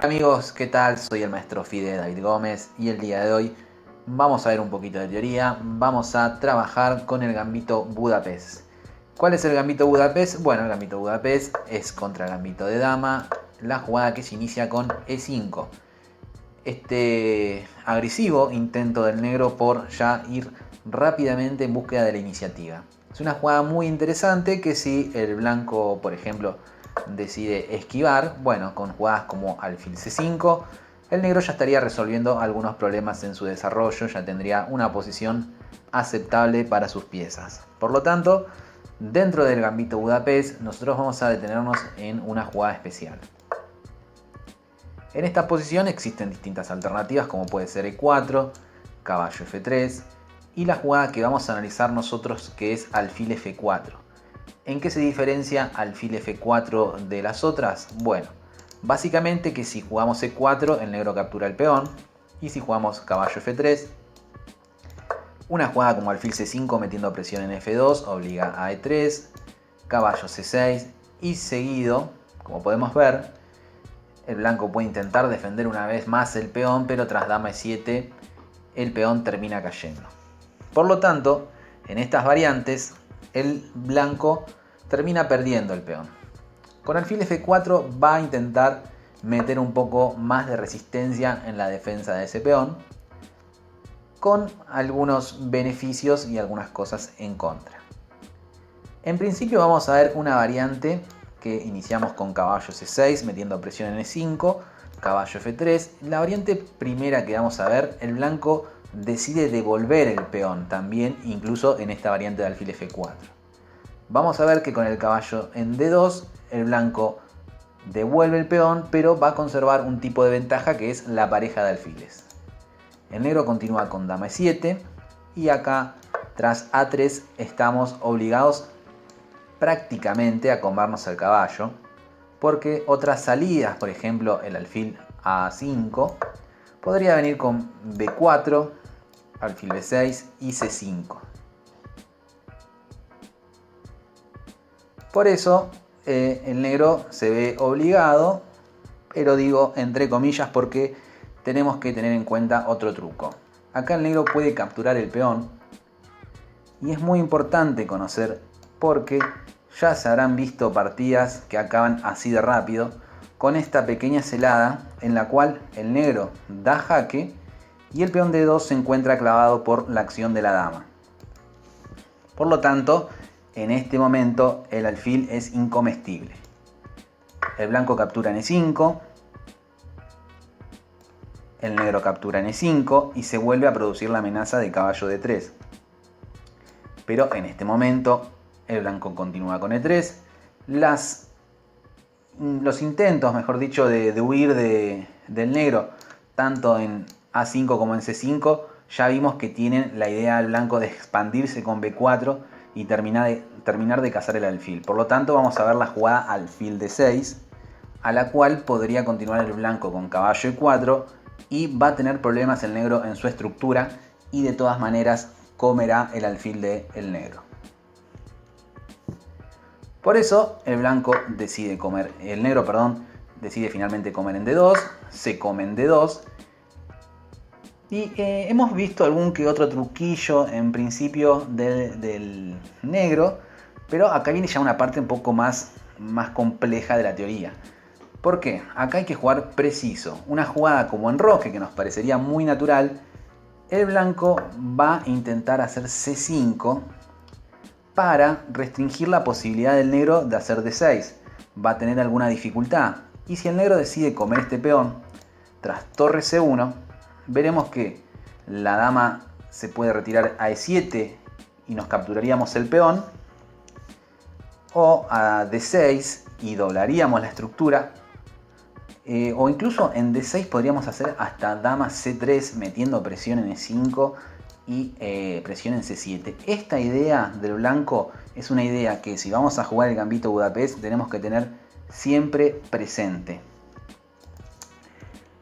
Amigos, ¿qué tal? Soy el maestro Fide David Gómez y el día de hoy vamos a ver un poquito de teoría. Vamos a trabajar con el gambito Budapest. ¿Cuál es el gambito Budapest? Bueno, el gambito Budapest es contra el gambito de dama, la jugada que se inicia con E5. Este agresivo intento del negro por ya ir rápidamente en búsqueda de la iniciativa. Es una jugada muy interesante que si el blanco, por ejemplo, decide esquivar, bueno, con jugadas como alfil C5, el negro ya estaría resolviendo algunos problemas en su desarrollo, ya tendría una posición aceptable para sus piezas. Por lo tanto, dentro del gambito Budapest, nosotros vamos a detenernos en una jugada especial. En esta posición existen distintas alternativas como puede ser E4, caballo F3 y la jugada que vamos a analizar nosotros que es alfil F4. ¿En qué se diferencia alfil F4 de las otras? Bueno, básicamente que si jugamos E4 el negro captura el peón y si jugamos caballo F3, una jugada como alfil C5 metiendo presión en F2 obliga a E3, caballo C6 y seguido, como podemos ver, el blanco puede intentar defender una vez más el peón, pero tras dama E7 el peón termina cayendo. Por lo tanto, en estas variantes el blanco termina perdiendo el peón. Con alfil F4 va a intentar meter un poco más de resistencia en la defensa de ese peón, con algunos beneficios y algunas cosas en contra. En principio vamos a ver una variante que iniciamos con caballo C6 metiendo presión en E5, caballo F3. La variante primera que vamos a ver, el blanco decide devolver el peón también, incluso en esta variante de alfil F4. Vamos a ver que con el caballo en D2 el blanco devuelve el peón, pero va a conservar un tipo de ventaja que es la pareja de alfiles. El negro continúa con dama E7 y acá tras A3 estamos obligados prácticamente a comernos el caballo, porque otras salidas, por ejemplo el alfil A5, podría venir con B4, alfil B6 y C5. Por eso el negro se ve obligado, pero digo entre comillas porque tenemos que tener en cuenta otro truco. Acá el negro puede capturar el peón y es muy importante conocer porque ya se habrán visto partidas que acaban así de rápido con esta pequeña celada en la cual el negro da jaque y el peón D2 se encuentra clavado por la acción de la dama. Por lo tanto, en este momento el alfil es incomestible. El blanco captura en E5, el negro captura en E5 y se vuelve a producir la amenaza de caballo D3. Pero en este momento el blanco continúa con E3. Los intentos, mejor dicho, de huir del negro, tanto en A5 como en C5, ya vimos que tienen la idea del blanco de expandirse con B4 y terminar de cazar el alfil. Por lo tanto, vamos a ver la jugada alfil D6, a la cual podría continuar el blanco con caballo E4 y va a tener problemas el negro en su estructura y de todas maneras comerá el alfil del negro. Por eso el negro decide finalmente comer en D2, se come en D2 y hemos visto algún que otro truquillo en principio del negro, pero acá viene ya una parte un poco más compleja de la teoría. ¿Por qué? Acá hay que jugar preciso. Una jugada como enroque que nos parecería muy natural, el blanco va a intentar hacer C5 para restringir la posibilidad del negro de hacer D6. Va a tener alguna dificultad. Y si el negro decide comer este peón, tras torre C1, veremos que la dama se puede retirar a E7 y nos capturaríamos el peón, o a D6 y doblaríamos la estructura, o incluso en D6 podríamos hacer hasta dama C3 metiendo presión en E5 y presión en C7. Esta idea del blanco es una idea que si vamos a jugar el gambito Budapest tenemos que tener siempre presente.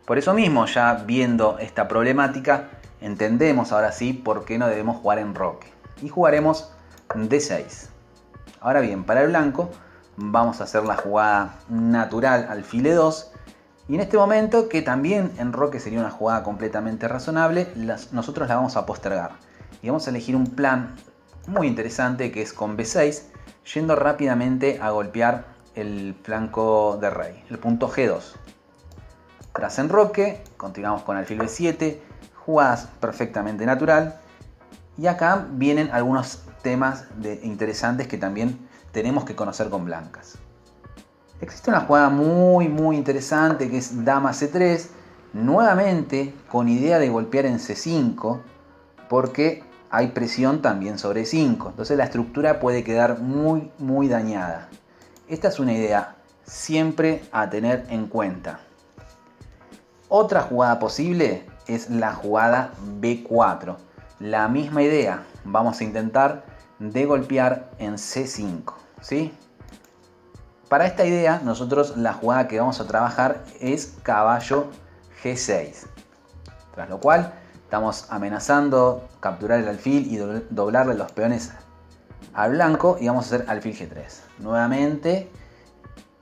Por eso mismo, ya viendo esta problemática, entendemos ahora sí por qué no debemos jugar en enroque. Y jugaremos D6. Ahora bien, para el blanco vamos a hacer la jugada natural alfil E2 Y en este momento, que también en Roque sería una jugada completamente razonable, nosotros la vamos a postergar. Y vamos a elegir un plan muy interesante que es con B6, yendo rápidamente a golpear el flanco de rey, el punto G2. Tras enroque, continuamos con alfil B7, jugadas perfectamente natural. Y acá vienen algunos temas interesantes que también tenemos que conocer con blancas. Existe una jugada muy interesante que es dama C3, nuevamente con idea de golpear en C5, porque hay presión también sobre 5, entonces la estructura puede quedar muy dañada. Esta es una idea siempre a tener en cuenta. Otra jugada posible es la jugada B4. La misma idea, vamos a intentar de golpear en C5, ¿sí? Para esta idea, nosotros la jugada que vamos a trabajar es caballo G6. Tras lo cual, estamos amenazando capturar el alfil y doblarle los peones al blanco y vamos a hacer alfil G3. Nuevamente,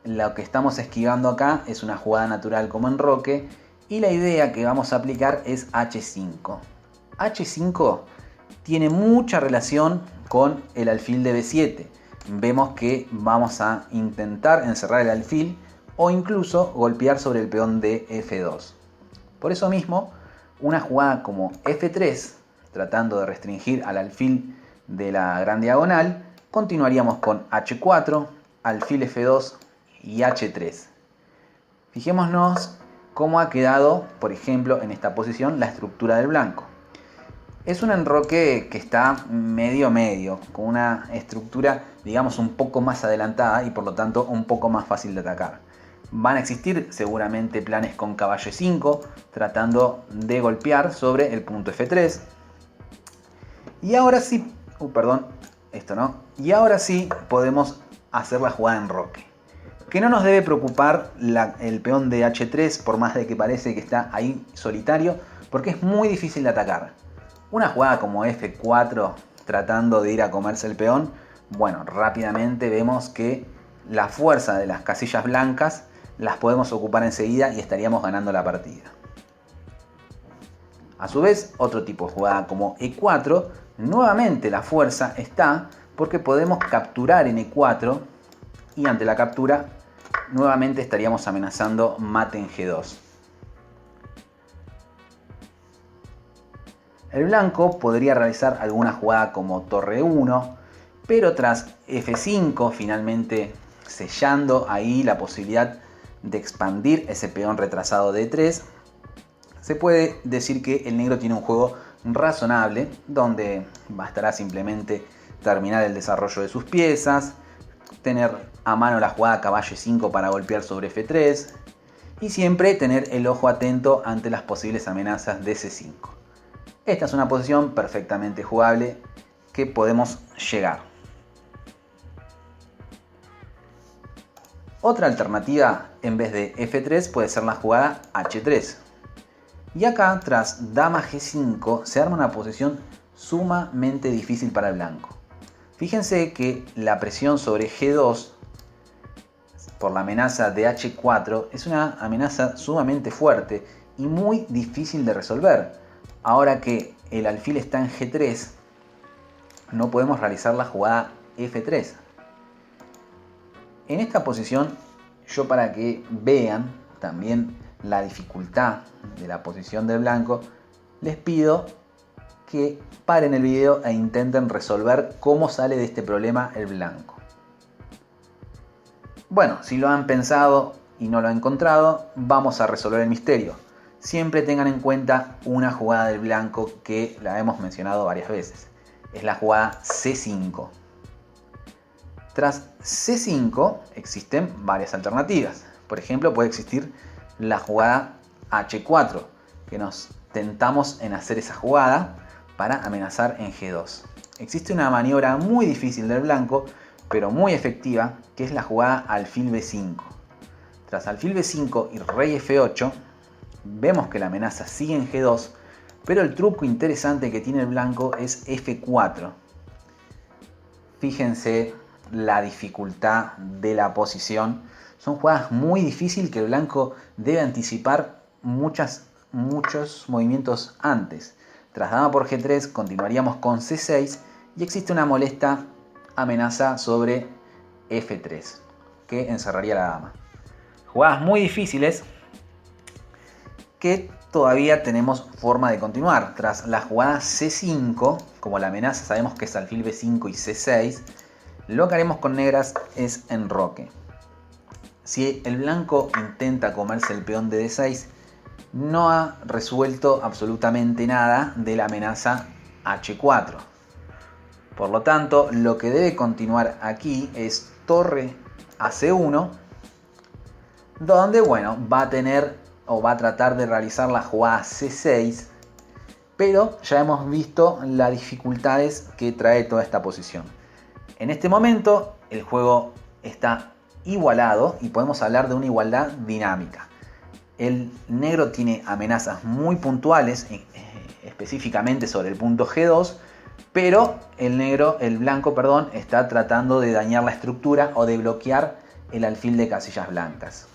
lo que estamos esquivando acá es una jugada natural como enroque y la idea que vamos a aplicar es H5. H5 tiene mucha relación con el alfil de B7. Vemos que vamos a intentar encerrar el alfil o incluso golpear sobre el peón de F2. Por eso mismo, una jugada como F3, tratando de restringir al alfil de la gran diagonal, continuaríamos con H4, alfil F2 y H3. Fijémonos cómo ha quedado, por ejemplo, en esta posición la estructura del blanco. Es un enroque que está medio, con una estructura, digamos, un poco más adelantada y por lo tanto un poco más fácil de atacar. Van a existir seguramente planes con caballo E5, tratando de golpear sobre el punto F3. Y ahora sí, Y ahora sí podemos hacer la jugada en enroque. Que no nos debe preocupar el peón de H3, por más de que parece que está ahí solitario, porque es muy difícil de atacar. Una jugada como F4 tratando de ir a comerse el peón, bueno, rápidamente vemos que la fuerza de las casillas blancas las podemos ocupar enseguida y estaríamos ganando la partida. A su vez, otro tipo de jugada como E4, nuevamente la fuerza está porque podemos capturar en E4 y ante la captura nuevamente estaríamos amenazando mate en G2. El blanco podría realizar alguna jugada como torre 1, pero tras F5 finalmente sellando ahí la posibilidad de expandir ese peón retrasado de E3, se puede decir que el negro tiene un juego razonable donde bastará simplemente terminar el desarrollo de sus piezas, tener a mano la jugada caballo E5 para golpear sobre F3 y siempre tener el ojo atento ante las posibles amenazas de C5. Esta es una posición perfectamente jugable que podemos llegar. Otra alternativa en vez de F3 puede ser la jugada H3. Y acá tras dama G5 se arma una posición sumamente difícil para el blanco. Fíjense que la presión sobre G2 por la amenaza de H4 es una amenaza sumamente fuerte y muy difícil de resolver. Ahora que el alfil está en G3, no podemos realizar la jugada F3. En esta posición, yo para que vean también la dificultad de la posición del blanco, les pido que paren el video e intenten resolver cómo sale de este problema el blanco. Bueno, si lo han pensado y no lo han encontrado, vamos a resolver el misterio. Siempre tengan en cuenta una jugada del blanco que la hemos mencionado varias veces. Es la jugada C5. Tras C5 existen varias alternativas. Por ejemplo, puede existir la jugada H4, que nos tentamos en hacer esa jugada para amenazar en G2. Existe una maniobra muy difícil del blanco, pero muy efectiva, que es la jugada alfil B5. Tras alfil B5 y rey F8, vemos que la amenaza sigue en G2, pero el truco interesante que tiene el blanco es F4. Fíjense la dificultad de la posición Son jugadas muy difíciles que el blanco debe anticipar muchos movimientos antes. Tras dama por G3 continuaríamos con C6 y existe una molesta amenaza sobre F3 que encerraría la dama. Jugadas muy difíciles que todavía tenemos forma de continuar. Tras la jugada C5, como la amenaza sabemos que es alfil B5 y C6, lo que haremos con negras es enroque. Si el blanco intenta comerse el peón de D6, no ha resuelto absolutamente nada de la amenaza H4. Por lo tanto, lo que debe continuar aquí es torre a C1, donde bueno, va a tener o va a tratar de realizar la jugada C6, pero ya hemos visto las dificultades que trae toda esta posición. En este momento el juego está igualado y podemos hablar de una igualdad dinámica. El negro tiene amenazas muy puntuales, específicamente sobre el punto G2, pero el blanco, está tratando de dañar la estructura o de bloquear el alfil de casillas blancas.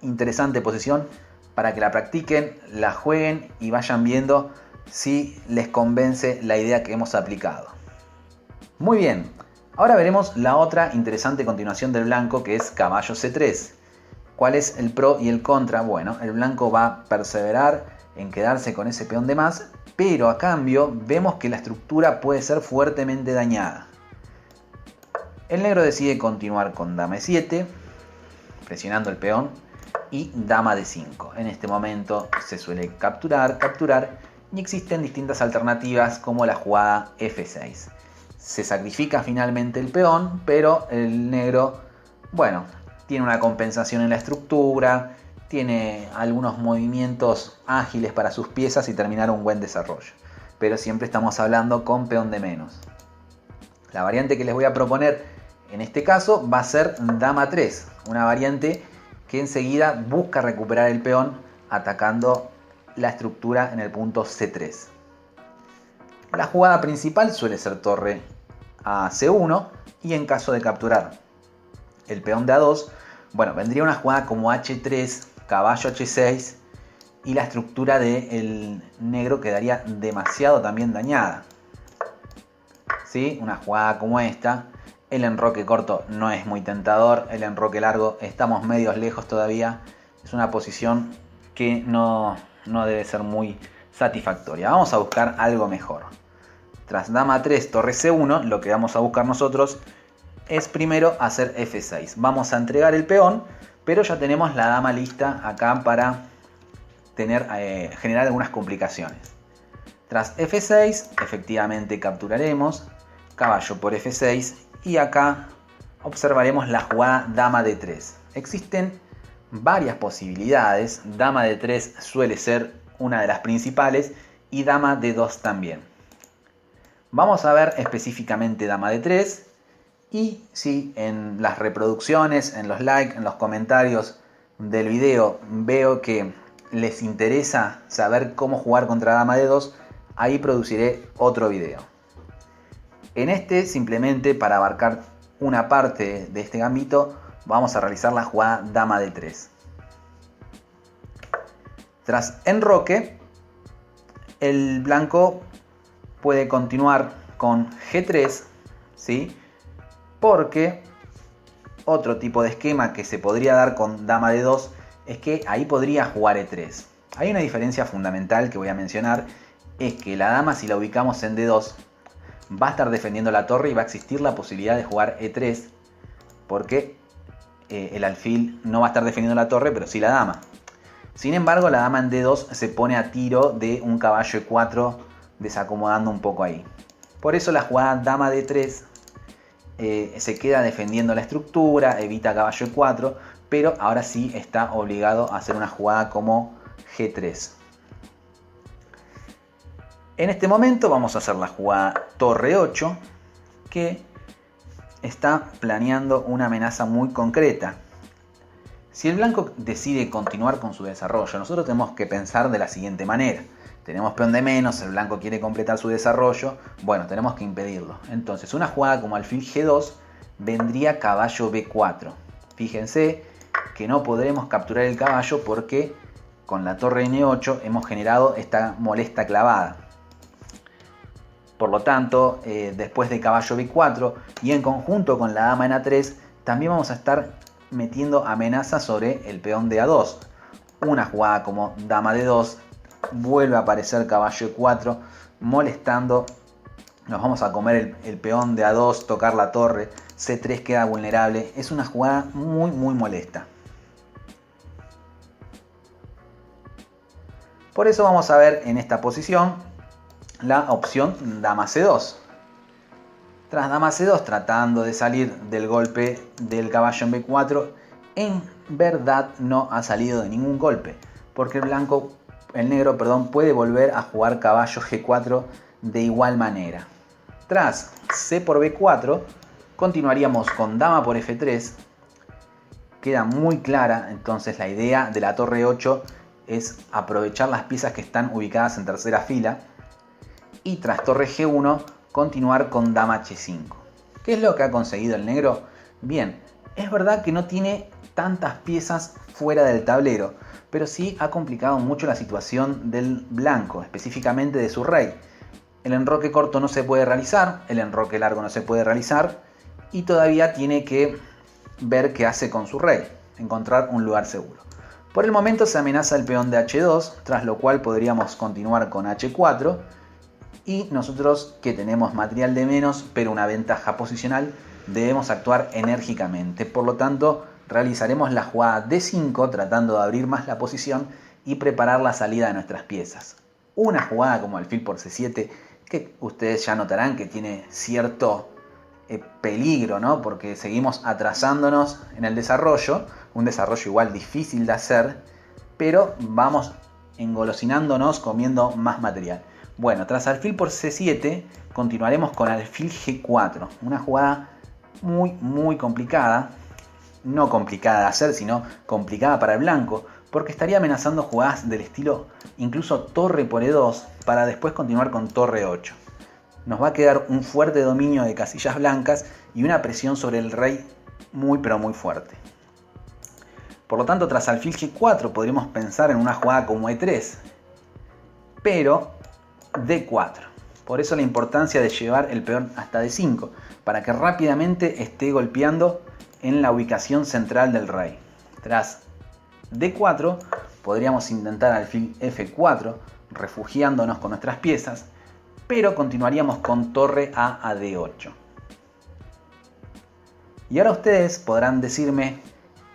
Interesante posición para que la practiquen, la jueguen y vayan viendo si les convence la idea que hemos aplicado. Muy bien, ahora veremos la otra interesante continuación del blanco, que es caballo C3. ¿Cuál es el pro y el contra? Bueno, el blanco va a perseverar en quedarse con ese peón de más, pero a cambio vemos que la estructura puede ser fuertemente dañada. El negro decide continuar con dama E7, presionando el peón, y dama D5. En este momento se suele capturar, y existen distintas alternativas como la jugada F6. Se sacrifica finalmente el peón, pero el negro, tiene una compensación en la estructura, tiene algunos movimientos ágiles para sus piezas y terminar un buen desarrollo. Pero siempre estamos hablando con peón de menos. La variante que les voy a proponer en este caso va a ser dama 3, una variante que enseguida busca recuperar el peón atacando la estructura en el punto C3. La jugada principal suele ser torre a C1 y en caso de capturar el peón de A2, vendría una jugada como H3, caballo H6 y la estructura del negro quedaría demasiado también dañada. ¿Sí? Una jugada como esta. El enroque corto no es muy tentador, el enroque largo estamos medios lejos todavía. Es una posición que no debe ser muy satisfactoria. Vamos a buscar algo mejor. Tras dama 3, torre C1, lo que vamos a buscar nosotros es primero hacer F6. Vamos a entregar el peón, pero ya tenemos la dama lista acá para generar algunas complicaciones. Tras F6, efectivamente capturaremos, caballo por F6 y acá observaremos la jugada dama D3. Existen varias posibilidades, dama D3 suele ser una de las principales y dama D2 también. Vamos a ver específicamente dama D3 y si en las reproducciones, en los likes, en los comentarios del video veo que les interesa saber cómo jugar contra dama D2, ahí produciré otro video. En este, simplemente para abarcar una parte de este gambito, vamos a realizar la jugada dama D3. Tras enroque, el blanco puede continuar con G3, ¿sí? Porque otro tipo de esquema que se podría dar con dama D2 es que ahí podría jugar E3. Hay una diferencia fundamental que voy a mencionar, es que la dama, si la ubicamos en D2, va a estar defendiendo la torre y va a existir la posibilidad de jugar E3 porque el alfil no va a estar defendiendo la torre, pero sí la dama. Sin embargo, la dama en D2 se pone a tiro de un caballo E4, desacomodando un poco ahí. Por eso la jugada dama D3 se queda defendiendo la estructura, evita caballo E4, pero ahora sí está obligado a hacer una jugada como G3. En este momento vamos a hacer la jugada torre 8, que está planeando una amenaza muy concreta. Si el blanco decide continuar con su desarrollo, nosotros tenemos que pensar de la siguiente manera. Tenemos peón de menos, el blanco quiere completar su desarrollo, tenemos que impedirlo. Entonces una jugada como alfil G2 vendría caballo B4. Fíjense que no podremos capturar el caballo porque con la torre N8 hemos generado esta molesta clavada. Por lo tanto, después de caballo B4 y en conjunto con la dama en A3, también vamos a estar metiendo amenazas sobre el peón de A2. Una jugada como dama D2, vuelve a aparecer caballo E4, molestando. Nos vamos a comer el peón de A2, tocar la torre, C3 queda vulnerable. Es una jugada muy molesta. Por eso vamos a ver en esta posición la opción dama C2. Tras dama C2, tratando de salir del golpe del caballo en B4, en verdad no ha salido de ningún golpe, porque el negro puede volver a jugar caballo G4 de igual manera. Tras C por B4, continuaríamos con dama por F3. Queda muy clara entonces la idea de la torre 8 es aprovechar las piezas que están ubicadas en tercera fila. Y tras torre G1, continuar con dama H5. ¿Qué es lo que ha conseguido el negro? Bien, es verdad que no tiene tantas piezas fuera del tablero, pero sí ha complicado mucho la situación del blanco, específicamente de su rey. El enroque corto no se puede realizar, el enroque largo no se puede realizar y todavía tiene que ver qué hace con su rey, encontrar un lugar seguro. Por el momento se amenaza el peón de H2, tras lo cual podríamos continuar con H4 y nosotros, que tenemos material de menos pero una ventaja posicional, debemos actuar enérgicamente. Por lo tanto, realizaremos la jugada D5 tratando de abrir más la posición y preparar la salida de nuestras piezas. Una jugada como alfil por C7 que ustedes ya notarán que tiene cierto peligro, ¿no? Porque seguimos atrasándonos en el desarrollo, un desarrollo igual difícil de hacer, pero vamos engolosinándonos comiendo más material. Bueno, tras alfil por C7 continuaremos con alfil G4, una jugada muy complicada, no complicada de hacer, sino complicada para el blanco, porque estaría amenazando jugadas del estilo incluso torre por E2 para después continuar con torre 8. Nos va a quedar un fuerte dominio de casillas blancas y una presión sobre el rey muy fuerte. Por lo tanto, tras alfil G4 podríamos pensar en una jugada como E3, pero D4. Por eso la importancia de llevar el peón hasta D5, para que rápidamente esté golpeando en la ubicación central del rey. Tras D4 podríamos intentar alfil F4, refugiándonos con nuestras piezas, pero continuaríamos con torre a D8. Y ahora ustedes podrán decirme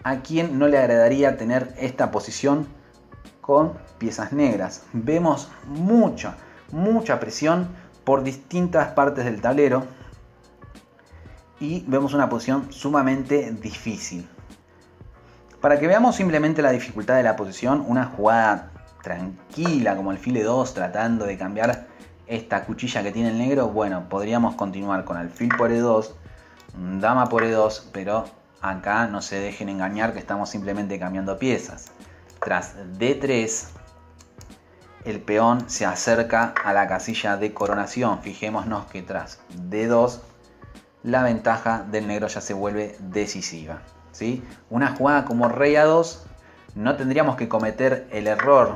a quién no le agradaría tener esta posición con piezas negras. Vemos mucha presión por distintas partes del tablero y vemos una posición sumamente difícil. Para que veamos simplemente la dificultad de la posición, una jugada tranquila como alfil E2 tratando de cambiar esta cuchilla que tiene el negro, bueno, podríamos continuar con alfil por E2, dama por E2, pero acá no se dejen engañar que estamos simplemente cambiando piezas. Tras D3, el peón se acerca a la casilla de coronación. Fijémonos que tras D2, la ventaja del negro ya se vuelve decisiva, ¿sí? Una jugada como rey A2, no tendríamos que cometer el error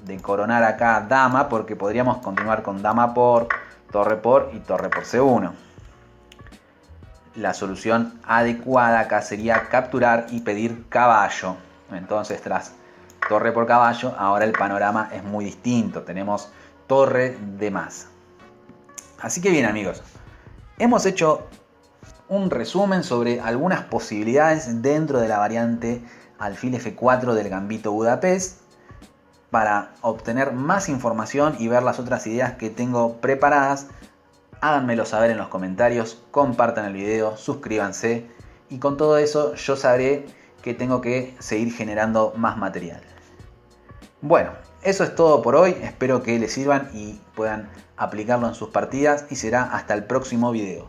de coronar acá dama, porque podríamos continuar con dama por, torre por y torre por C1. La solución adecuada acá sería capturar y pedir caballo. Entonces, tras torre por caballo, ahora el panorama es muy distinto. Tenemos torre de más. Así que bien, amigos, hemos hecho un resumen sobre algunas posibilidades dentro de la variante alfil F4 del gambito Budapest. Para obtener más información y ver las otras ideas que tengo preparadas, háganmelo saber en los comentarios, compartan el video, suscríbanse y con todo eso yo sabré que tengo que seguir generando más material. Bueno, eso es todo por hoy, espero que les sirvan y puedan aplicarlo en sus partidas y será hasta el próximo video.